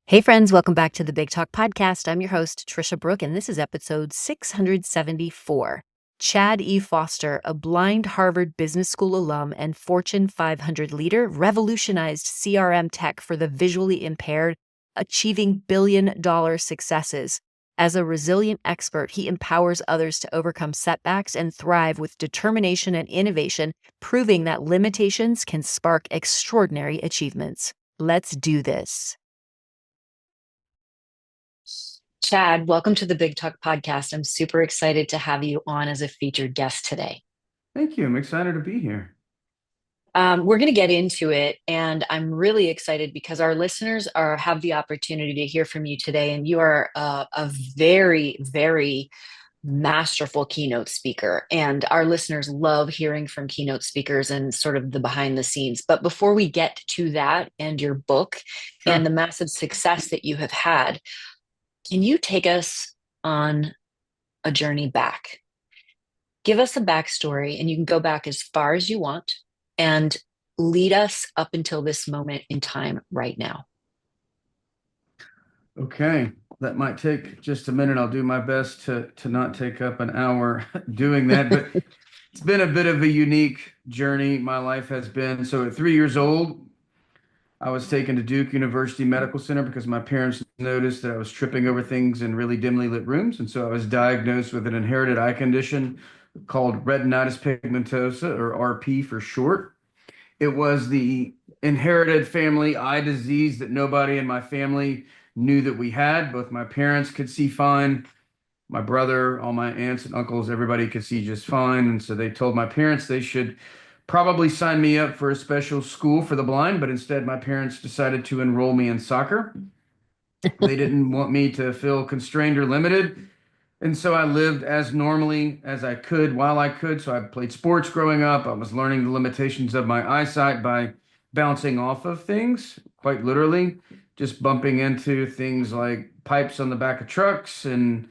Hey, friends, welcome back to the Big Talk Podcast. I'm your host, Tricia Brouk, and this is episode 674. Chad E. Foster, a blind Harvard Business School alum and Fortune 500 leader, revolutionized CRM tech for the visually impaired, achieving billion-dollar successes. As a resilient expert, he empowers others to overcome setbacks and thrive with determination and innovation, proving that limitations can spark extraordinary achievements. Let's do this. Chad, welcome to the Big Talk Podcast. I'm super excited to have you on as a featured guest today. Thank you. I'm excited to be here. We're going to get into it, and I'm really excited because our listeners have the opportunity to hear from you today, and you are a very, very masterful keynote speaker, and our listeners love hearing from keynote speakers and sort of the behind the scenes. But before we get to that and your book and the Sure. massive success that you have had, can you take us on a journey back? Give us a backstory, and you can go back as far as you want and lead us up until this moment in time right now. Okay. That might take just a minute. I'll do my best to not take up an hour doing that, but it's been a bit of a unique journey my life has been. So at 3 years old, I was taken to Duke University Medical Center because my parents noticed that I was tripping over things in really dimly lit rooms. And so I was diagnosed with an inherited eye condition called retinitis pigmentosa, or RP for short. It was the inherited family eye disease that nobody in my family knew that we had. Both my parents could see fine. My brother, all my aunts and uncles, everybody could see just fine. And so they told my parents they should probably sign me up for a special school for the blind, but instead my parents decided to enroll me in soccer. They didn't want me to feel constrained or limited. And so I lived as normally as I could while I could. So I played sports growing up. I was learning the limitations of my eyesight by bouncing off of things, quite literally, just bumping into things like pipes on the back of trucks and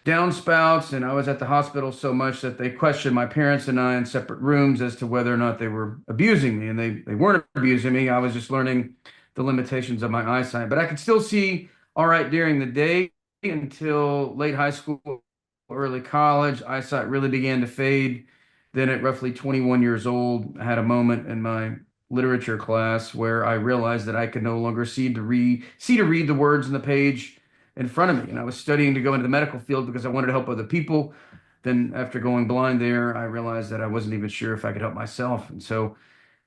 downspouts. And I was at the hospital so much that they questioned my parents and I in separate rooms as to whether or not they were abusing me. And they weren't abusing me. I was just learning the limitations of my eyesight. But I could still see all right during the day until late high school, early college. Eyesight really began to fade. Then at roughly 21 years old, I had a moment in my literature class where I realized that I could no longer see to read the words on the page in front of me. And I was studying to go into the medical field because I wanted to help other people. Then after going blind there, I realized that I wasn't even sure if I could help myself. And so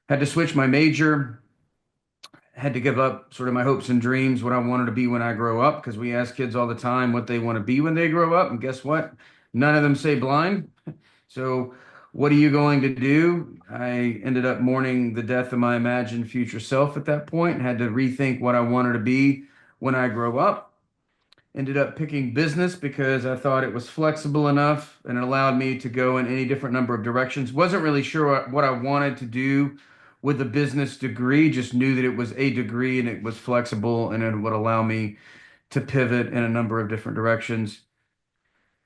had to switch my major, had to give up sort of my hopes and dreams, what I wanted to be when I grow up, because we ask kids all the time what they want to be when they grow up. And guess what? None of them say blind. So what are you going to do? I ended up mourning the death of my imagined future self at that point and had to rethink what I wanted to be when I grow up. Ended up picking business because I thought it was flexible enough and it allowed me to go in any different number of directions. Wasn't really sure what I wanted to do with a business degree, just knew that it was a degree and it was flexible and it would allow me to pivot in a number of different directions.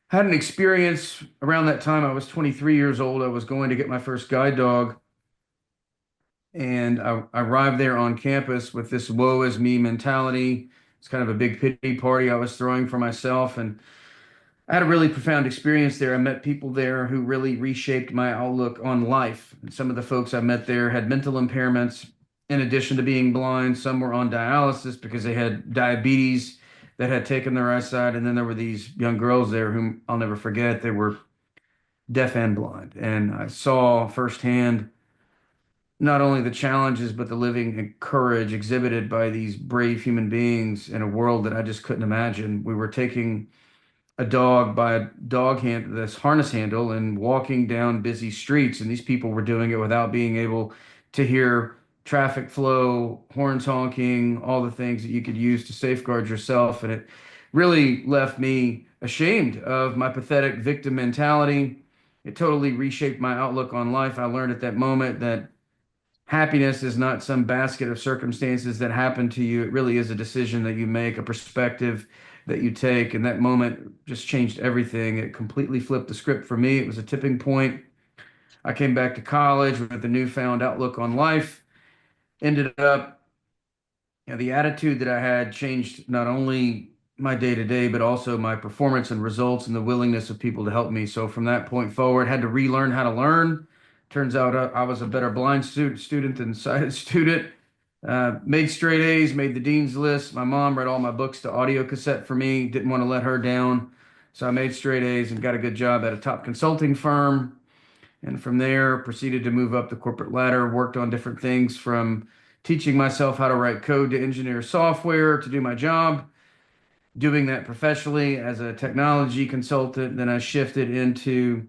Had an experience around that time. I was 23 years old. I was going to get my first guide dog, and I arrived there on campus with this woe is me mentality. It's kind of a big pity party I was throwing for myself. And I had a really profound experience there. I met people there who really reshaped my outlook on life. And some of the folks I met there had mental impairments in addition to being blind. Some were on dialysis because they had diabetes that had taken their eyesight. And then there were these young girls there whom I'll never forget. They were deaf and blind. And I saw firsthand not only the challenges, but the living courage exhibited by these brave human beings in a world that I just couldn't imagine. We were taking a dog by a dog hand, this harness handle, and walking down busy streets. And these people were doing it without being able to hear traffic flow, horns honking, all the things that you could use to safeguard yourself. And it really left me ashamed of my pathetic victim mentality. It totally reshaped my outlook on life. I learned at that moment that happiness is not some basket of circumstances that happen to you. It really is a decision that you make, a perspective that you take. And that moment just changed everything. It completely flipped the script for me. It was a tipping point. I came back to college with a newfound outlook on life, ended up the attitude that I had changed not only my day to day, but also my performance and results and the willingness of people to help me. So from that point forward, had to relearn how to learn. Turns out I was a better blind student than sighted student. Made straight A's, made the dean's list. My mom read all my books to audio cassette for me, didn't want to let her down. So I made straight A's and got a good job at a top consulting firm. And from there, proceeded to move up the corporate ladder, worked on different things from teaching myself how to write code to engineer software to do my job, doing that professionally as a technology consultant. Then I shifted into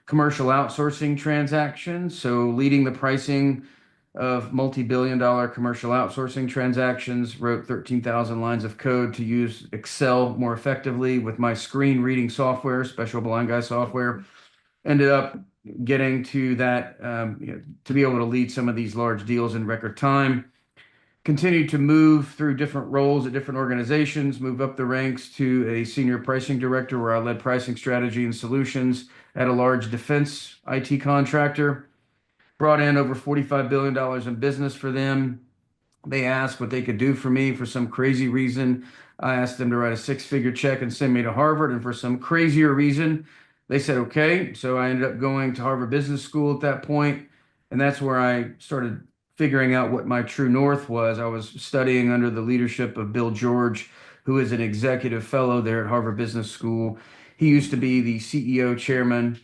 commercial outsourcing transactions. So leading the pricing of multi-billion dollar commercial outsourcing transactions, wrote 13,000 lines of code to use Excel more effectively with my screen reading software, special blind guy software. Ended up getting to that, to be able to lead some of these large deals in record time. Continued to move through different roles at different organizations, move up the ranks to a senior pricing director where I led pricing strategy and solutions at a large defense IT contractor. Brought in over $45 billion in business for them. They asked what they could do for me for some crazy reason. I asked them to write a six-figure check and send me to Harvard, and for some crazier reason, they said okay. So I ended up going to Harvard Business School at that point, and that's where I started figuring out what my true north was. I was studying under the leadership of Bill George, who is an executive fellow there at Harvard Business School. He used to be the CEO chairman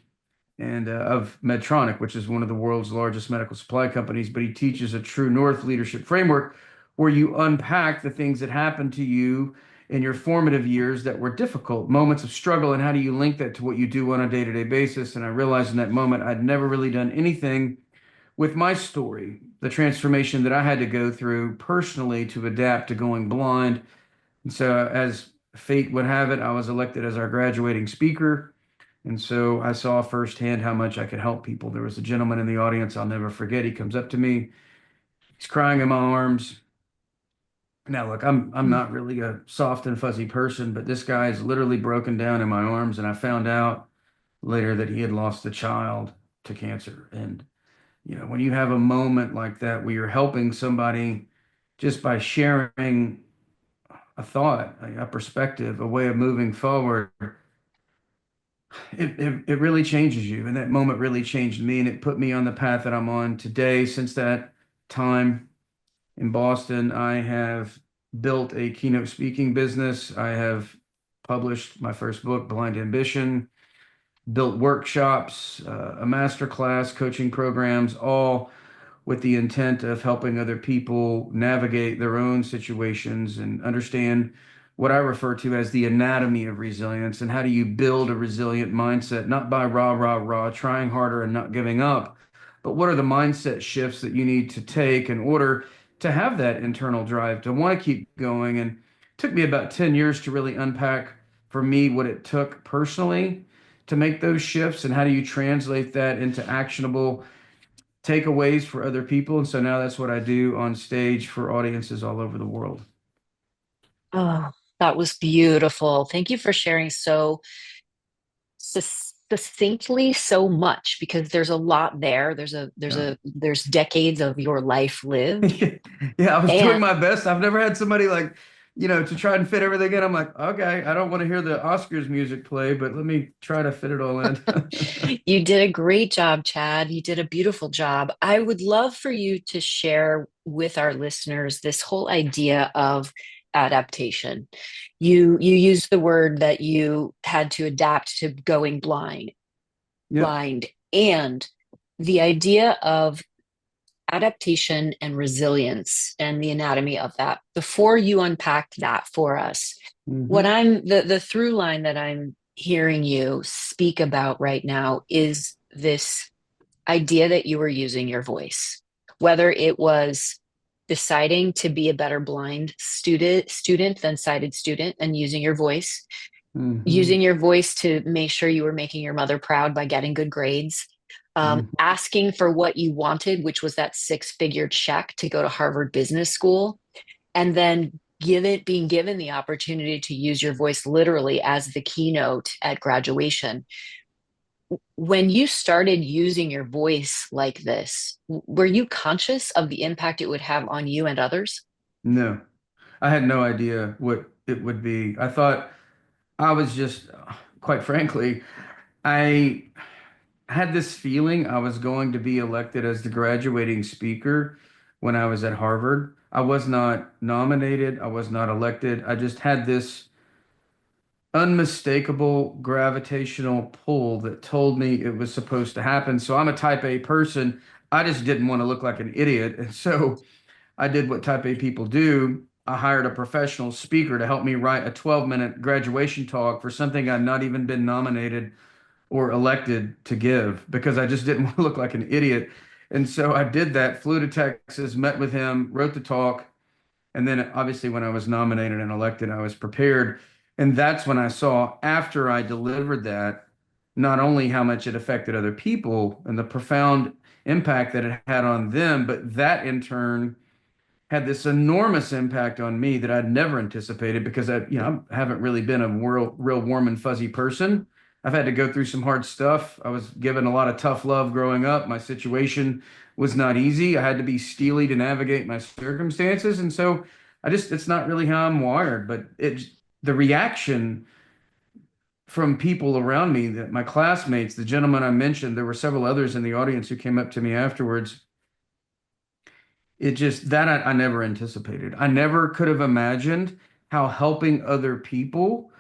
and of Medtronic, which is one of the world's largest medical supply companies. But he teaches a true north leadership framework where you unpack the things that happened to you in your formative years that were difficult, moments of struggle, and how do you link that to what you do on a day-to-day basis. And I realized in that moment I'd never really done anything with my story, the transformation that I had to go through personally to adapt to going blind. And so, as fate would have it, I was elected as our graduating speaker. And so I saw firsthand how much I could help people. There was a gentleman in the audience I'll never forget. He comes up to me, he's crying in my arms. Now, look, I'm not really a soft and fuzzy person, but this guy is literally broken down in my arms. And I found out later that he had lost a child to cancer. And, when you have a moment like that where you're helping somebody just by sharing a thought, a perspective, a way of moving forward, it really changes you. And that moment really changed me, and it put me on the path that I'm on today. Since that time in Boston, I have built a keynote speaking business. I have published my first book, Blind Ambition, built workshops, a master class, coaching programs, all with the intent of helping other people navigate their own situations and understand what I refer to as the anatomy of resilience and how do you build a resilient mindset, not by rah, rah, rah, trying harder and not giving up, but what are the mindset shifts that you need to take in order to have that internal drive to want to keep going. And it took me about 10 years to really unpack for me what it took personally to make those shifts and how do you translate that into actionable takeaways for other people. And so now that's what I do on stage for audiences all over the world. Oh, that was beautiful. Thank you for sharing so succinctly so much because there's a lot there. Yeah. There's decades of your life lived. Yeah, I was doing And my best. I've never had somebody like, to try and fit everything in. I'm like, okay, I don't want to hear the Oscars music play, but let me try to fit it all in. you did a great job, Chad. You did a beautiful job. I would love for you to share with our listeners this whole idea of adaptation. You used the word that you had to adapt to going Yep. blind, and the idea of adaptation and resilience and the anatomy of that. Before you unpack that for us, what Hmm. I'm the through line that I'm hearing you speak about right now is this idea that you were using your voice, whether it was deciding to be a better blind student than sighted student and Hmm. using your voice to make sure you were making your mother proud by getting good grades, Hmm. asking for what you wanted, which was that six-figure check to go to Harvard Business School, and then being given the opportunity to use your voice literally as the keynote at graduation. When you started using your voice like this, were you conscious of the impact it would have on you and others? No. I had no idea what it would be. I thought I was just, quite frankly, I had this feeling I was going to be elected as the graduating speaker when I was at Harvard. I was not nominated, I was not elected. I just had this unmistakable gravitational pull that told me it was supposed to happen. So I'm a type A person. I just didn't want to look like an idiot. And so I did what type A people do. I hired a professional speaker to help me write a 12-minute graduation talk for something I'd not even been nominated or elected to give because I just didn't want to look like an idiot. And so I did that, flew to Texas, met with him, wrote the talk, and then obviously when I was nominated and elected, I was prepared. And that's when I saw after I delivered that, not only how much it affected other people and the profound impact that it had on them, but that in turn had this enormous impact on me that I'd never anticipated because I haven't really been a real warm and fuzzy person. I've had to go through some hard stuff. I was given a lot of tough love growing up. My situation was not easy. I had to be steely to navigate my circumstances. And so it's not really how I'm wired, but the reaction from people around me, that my classmates, the gentleman I mentioned, there were several others in the audience who came up to me afterwards. It just that I never anticipated. I never could have imagined how helping other people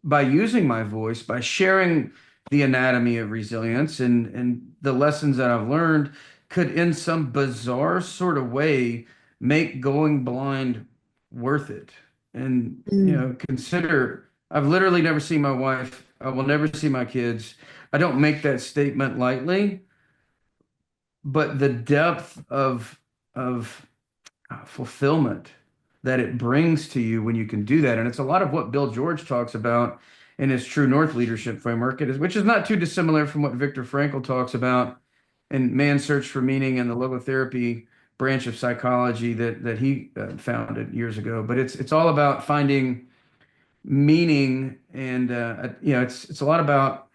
by using my voice, by sharing the anatomy of resilience and the lessons that I've learned could in some bizarre sort of way make going blind worth it. And Mm, consider I've literally never seen my wife. I will never see my kids. I don't make that statement lightly, but the depth of fulfillment that it brings to you when you can do that. And it's a lot of what Bill George talks about in his True North leadership framework, which is not too dissimilar from what Viktor Frankl talks about in Man's Search for Meaning and the logotherapy branch of psychology that he founded years ago. But it's all about finding meaning, and it's a lot about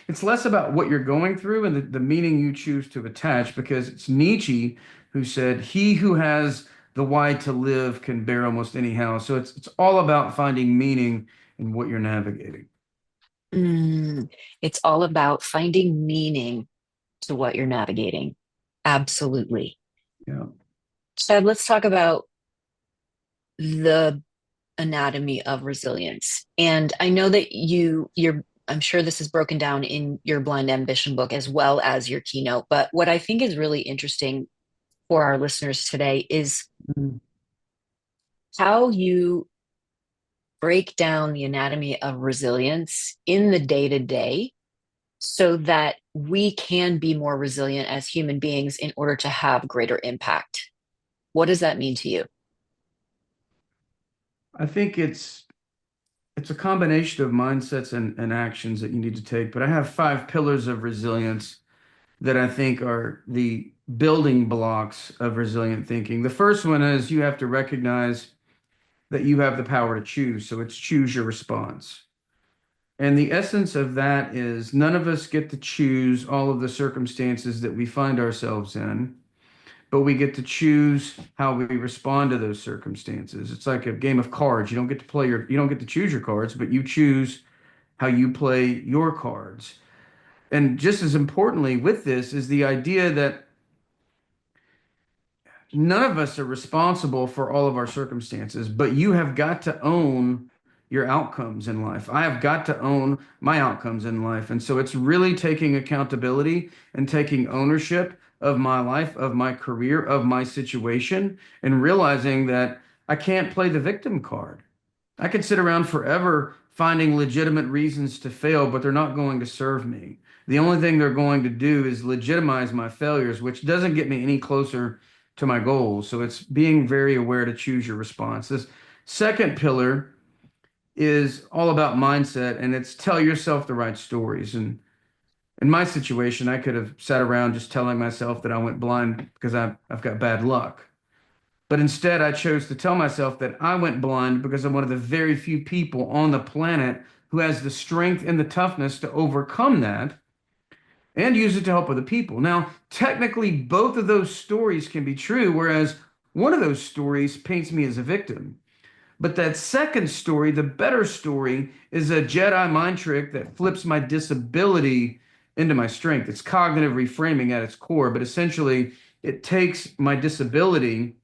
it's less about what you're going through and the meaning you choose to attach, because it's Nietzsche who said, "He who has the why to live can bear almost anyhow." So it's all about finding meaning in what you're navigating. mm. It's all about finding meaning to what you're navigating. Absolutely. Yeah. Chad, let's talk about the anatomy of resilience. And I know that I'm sure this is broken down in your Blind Ambition book as well as your keynote. But what I think is really interesting for our listeners today is Mhm. how you break down the anatomy of resilience in the day to day so that we can be more resilient as human beings in order to have greater impact. What does that mean to you? I think it's a combination of mindsets and actions that you need to take. But I have 5 pillars of resilience that I think are the building blocks of resilient thinking. The first one is you have to recognize that you have the power to choose. So it's choose your response. And the essence of that is none of us get to choose all of the circumstances that we find ourselves in, but we get to choose how we respond to those circumstances. It's like a game of cards. You don't get to choose your cards, but you choose how you play your cards. And just as importantly with this is the idea that none of us are responsible for all of our circumstances, but you have got to own your outcomes in life. I have got to own my outcomes in life. And so it's really taking accountability and taking ownership of my life, of my career, of my situation, and realizing that I can't play the victim card. I could sit around forever finding legitimate reasons to fail, but they're not going to serve me. The only thing they're going to do is legitimize my failures, which doesn't get me any closer to my goals. So it's being very aware to choose your response. This second pillar is all about mindset, and it's tell yourself the right stories. And in my situation, I could have sat around just telling myself that I went blind because I've got bad luck. But instead, I chose to tell myself that I went blind because I'm one of the very few people on the planet who has the strength and the toughness to overcome that and use it to help other people. Now, technically, both of those stories can be true, whereas one of those stories paints me as a victim. But that second story, the better story, is a Jedi mind trick that flips my disability into my strength. It's cognitive reframing at its core, but essentially it takes my disability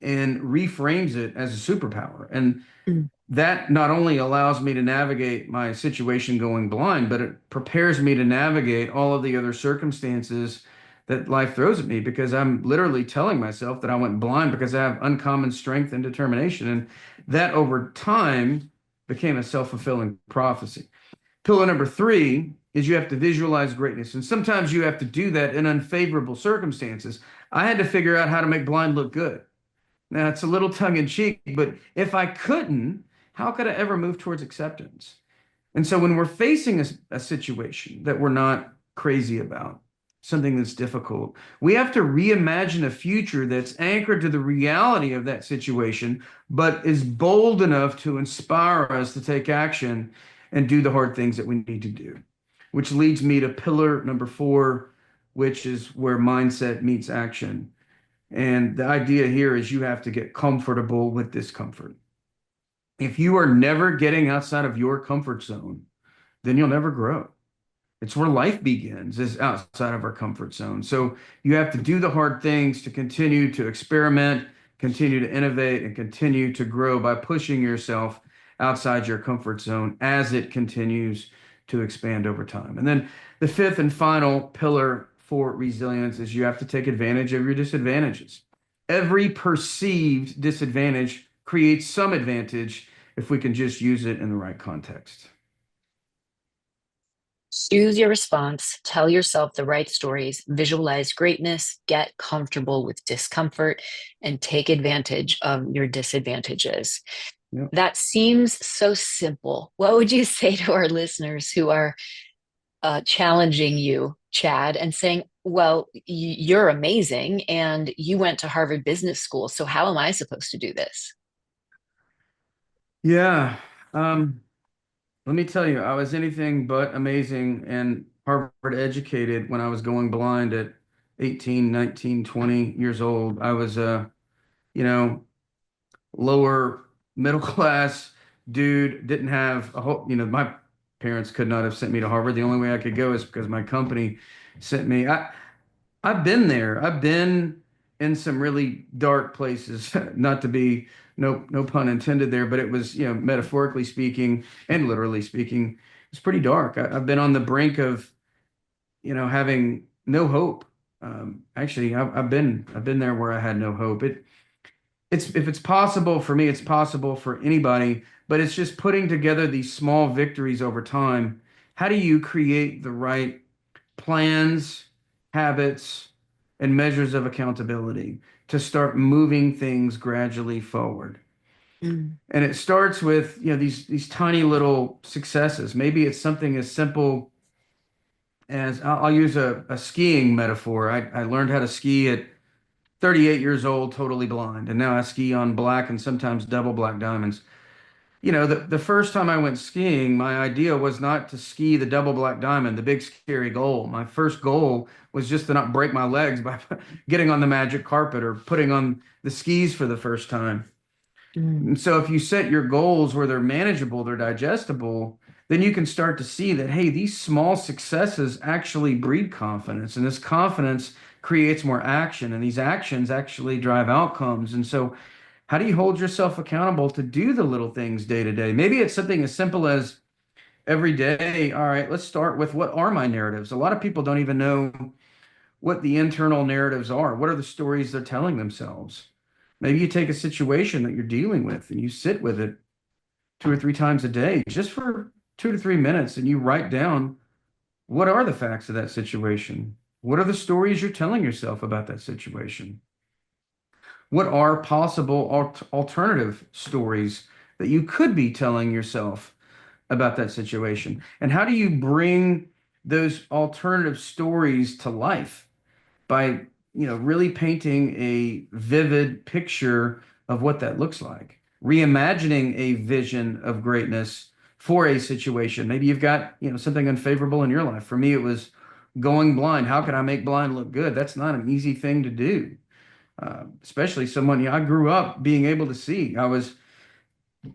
and reframes it as a superpower. And Mm. that not only allows me to navigate my situation going blind, but it prepares me to navigate all of the other circumstances that life throws at me because I'm literally telling myself that I went blind because I have uncommon strength and determination. And that over time became a self-fulfilling prophecy. Pillar number three is you have to visualize greatness. And sometimes you have to do that in unfavorable circumstances. I had to figure out how to make blind look good. Now, it's a little tongue in cheek, but if I couldn't, how could I ever move towards acceptance? And so when we're facing a situation that we're not crazy about, something that's difficult, we have to reimagine a future that's anchored to the reality of that situation, but is bold enough to inspire us to take action and do the hard things that we need to do. Which leads me to pillar number four, which is where mindset meets action. And the idea here is you have to get comfortable with discomfort. If you are never getting outside of your comfort zone, then you'll never grow. It's where life begins, is outside of our comfort zone. So you have to do the hard things to continue to experiment, continue to innovate, and continue to grow by pushing yourself outside your comfort zone as it continues to expand over time. And then the fifth and final pillar for resilience is you have to take advantage of your disadvantages. Every perceived disadvantage creates some advantage if we can just use it in the right context. Choose your response, tell yourself the right stories, visualize greatness, get comfortable with discomfort, and take advantage of your disadvantages. Yep. That seems so simple. What would you say to our listeners who are challenging you, Chad, and saying, well, you're amazing and you went to Harvard Business School. So how am I supposed to do this? Yeah. Um, Let me tell you, I was anything but amazing and Harvard educated when I was going blind at 18, 19, 20 years old. I was a, you know, lower middle class dude, didn't have a whole, my parents could not have sent me to Harvard. The only way I could go is because my company sent me. I've been there. I've been in some really dark places, not to be no pun intended there, but it was, metaphorically speaking and literally speaking, it's pretty dark. I've been on the brink of, having no hope. Actually, I've been there where I had no hope. It's if it's possible for me, it's possible for anybody, but it's just putting together these small victories over time. How do you create the right plans, habits, and measures of accountability to start moving things gradually forward? Mm. And it starts with, these tiny little successes. Maybe it's something as simple as I'll use a skiing metaphor. I learned how to ski at 38 years old, totally blind, and now I ski on black and sometimes double black diamonds. The first time I went skiing, my idea was not to ski the double black diamond, the big scary goal. My first goal was just to not break my legs by getting on the magic carpet or putting on the skis for the first time. Mm. And so if you set your goals where they're manageable, they're digestible, then you can start to see that, hey, these small successes actually breed confidence, and this confidence creates more action, and these actions actually drive outcomes. And so how do you hold yourself accountable to do the little things day to day? Maybe it's something as simple as every day. All right, let's start with, what are my narratives? A lot of people don't even know what the internal narratives are. What are the stories they're telling themselves? Maybe you take a situation that you're dealing with and you sit with it 2 or 3 times a day, just for 2 to 3 minutes, and you write down, what are the facts of that situation? What are the stories you're telling yourself about that situation? What are possible alternative stories that you could be telling yourself about that situation? And how do you bring those alternative stories to life by, really painting a vivid picture of what that looks like, reimagining a vision of greatness for a situation. Maybe you've got, something unfavorable in your life. For me, it was going blind. How can I make blind look good? That's not an easy thing to do. especially someone, I grew up being able to see. I was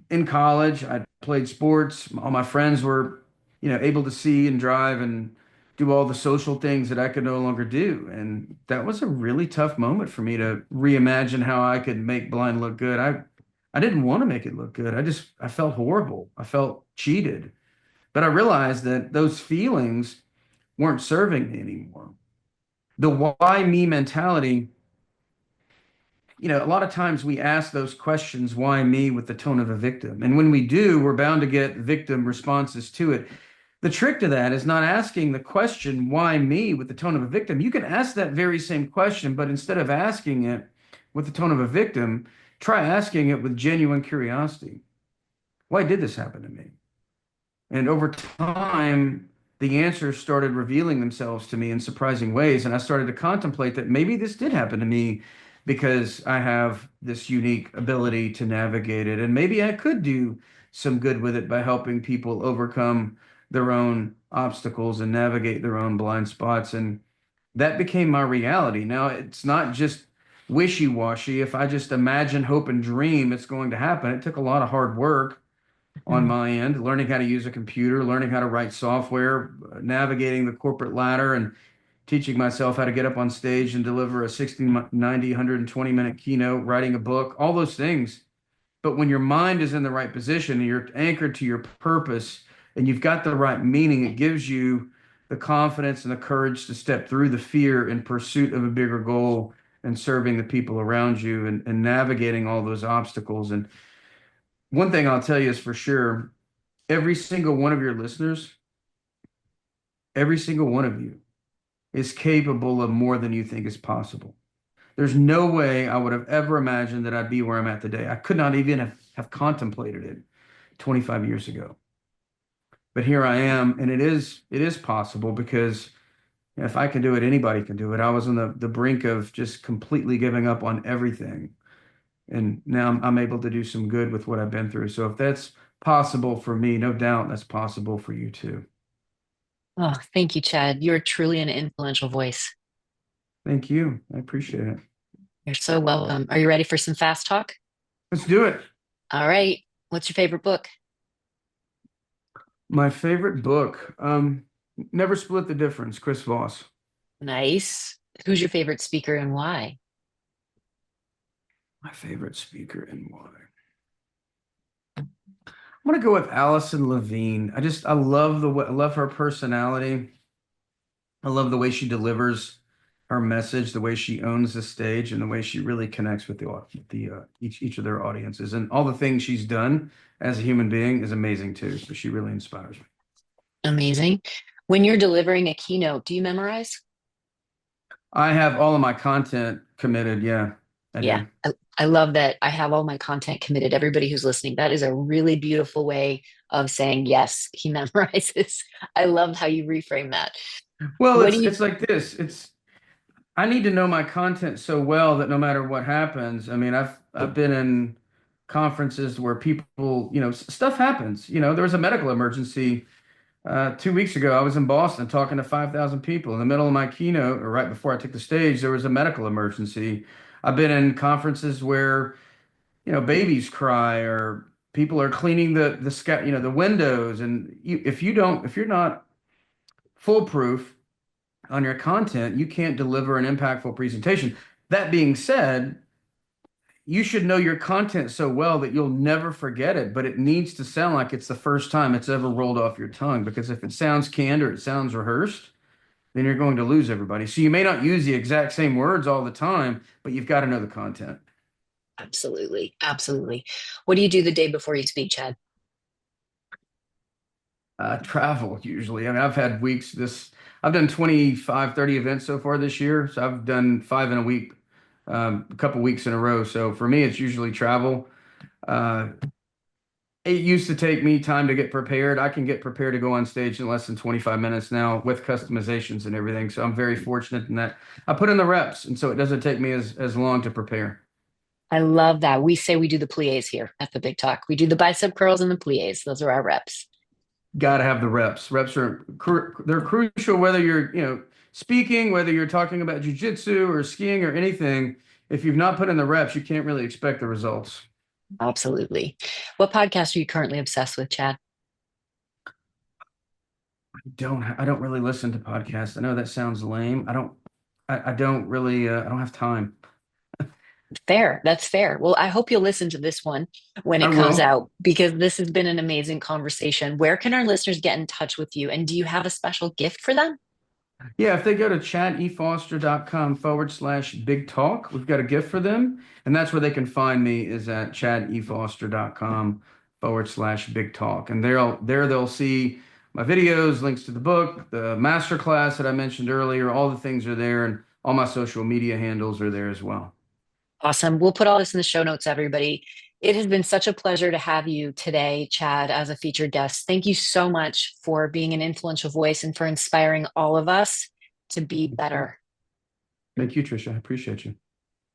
in college, I played sports. All my friends were, able to see and drive and do all the social things that I could no longer do. And that was a really tough moment for me to reimagine how I could make blind look good. I didn't want to make it look good. I felt horrible. I felt cheated. But I realized that those feelings weren't serving me anymore. The why me mentality, a lot of times we ask those questions, why me, with the tone of a victim. And when we do, we're bound to get victim responses to it. The trick to that is not asking the question, why me, with the tone of a victim. You can ask that very same question, but instead of asking it with the tone of a victim, try asking it with genuine curiosity. Why did this happen to me? And over time, the answers started revealing themselves to me in surprising ways. And I started to contemplate that maybe this did happen to me because I have this unique ability to navigate it. And maybe I could do some good with it by helping people overcome their own obstacles and navigate their own blind spots. And that became my reality. Now, it's not just wishy-washy. If I just imagine, hope, and dream it's going to happen, it took a lot of hard work on Mhm. my end, learning how to use a computer, learning how to write software, navigating the corporate ladder, and teaching myself how to get up on stage and deliver a 60, 90, 120-minute keynote, writing a book, all those things. But when your mind is in the right position and you're anchored to your purpose and you've got the right meaning, it gives you the confidence and the courage to step through the fear in pursuit of a bigger goal and serving the people around you and navigating all those obstacles. And one thing I'll tell you is for sure, every single one of your listeners, every single one of you is capable of more than you think is possible. There's no way I would have ever imagined that I'd be where I'm at today. I could not even have contemplated it 25 years ago. But here I am, and it is possible because if I can do it, anybody can do it. I was on the brink of just completely giving up on everything. And now I'm able to do some good with what I've been through. So if that's possible for me, no doubt that's possible for you too. Oh, thank you, Chad. You're truly an influential voice. Thank you. I appreciate it. You're so welcome. Are you ready for some fast talk? Let's do it. All right. What's your favorite book? My favorite book, Never Split the Difference, Chris Voss. Nice. Who's your favorite speaker and why? My favorite speaker and why. I'm gonna go with Allison Levine. I love I love her personality. I love the way she delivers her message, the way she owns the stage, and the way she really connects with each of their audiences. And all the things she's done as a human being is amazing too. So she really inspires me. Amazing. When you're delivering a keynote, do you memorize? I have all of my content committed. Yeah, I Yeah, do. I love that I have all my content committed. Everybody who's listening, that is a really beautiful way of saying, yes, he memorizes. I love how you reframe that. Well, What do it's you, it's like this. It's I need to know my content so well that no matter what happens, I mean, I've been in conferences where people, stuff happens. There was a medical emergency 2 weeks ago. I was in Boston talking to 5,000 people. In the middle of my keynote, or right before I took the stage, there was a medical emergency. I've been in conferences where, babies cry or people are cleaning the sky, the windows, and if you're not foolproof on your content, you can't deliver an impactful presentation. That being said, you should know your content so well that you'll never forget it, but it needs to sound like it's the first time it's ever rolled off your tongue. Because if it sounds canned or it sounds rehearsed, then you're going to lose everybody. So you may not use the exact same words all the time, but you've got to know the content. absolutely, absolutely. What do you do the day before you speak, Chad? Travel usually. I mean, I've done 25, 30 events so far this year. So I've done five in a week, a couple weeks in a row. So for me, it's usually travel. Uh, it used to take me time to get prepared. I can get prepared to go on stage in less than 25 minutes now with customizations and everything. So I'm very fortunate in that I put in the reps. And so it doesn't take me as long to prepare. I love that. We say we do the plies here at the Big Talk. We do the bicep curls and the plies. Those are our reps. Got to have the reps. Reps they're crucial whether you're, speaking, whether you're talking about jujitsu or skiing or anything. if you've not put in the reps, you can't really expect the results. Absolutely. What podcast are you currently obsessed with, Chad? I don't really listen to podcasts. I know that sounds lame. I don't really I don't have time. Fair. That's fair. Well, I hope you'll listen to this one when I it comes will. out because this has been an amazing conversation. Where can our listeners get in touch with you? And do you have a special gift for them? Yeah, if they go to chadefoster.com/big talk, we've got a gift for them. And that's where they can find me is at chadefoster.com/big talk. And there they'll see my videos, links to the book, the master class that I mentioned earlier, all the things are there, and all my social media handles are there as well. Awesome. We'll put all this in the show notes, everybody. It has been such a pleasure to have you today, Chad, as a featured guest. Thank you so much for being an influential voice and for inspiring all of us to be better. Thank you, Tricia. I appreciate you.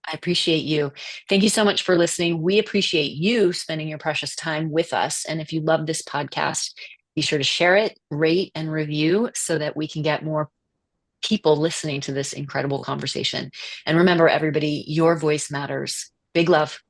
I appreciate you. Thank you so much for listening. We appreciate you spending your precious time with us. And if you love this podcast, be sure to share it, rate, and review so that we can get more people listening to this incredible conversation. And remember, everybody, your voice matters. Big love.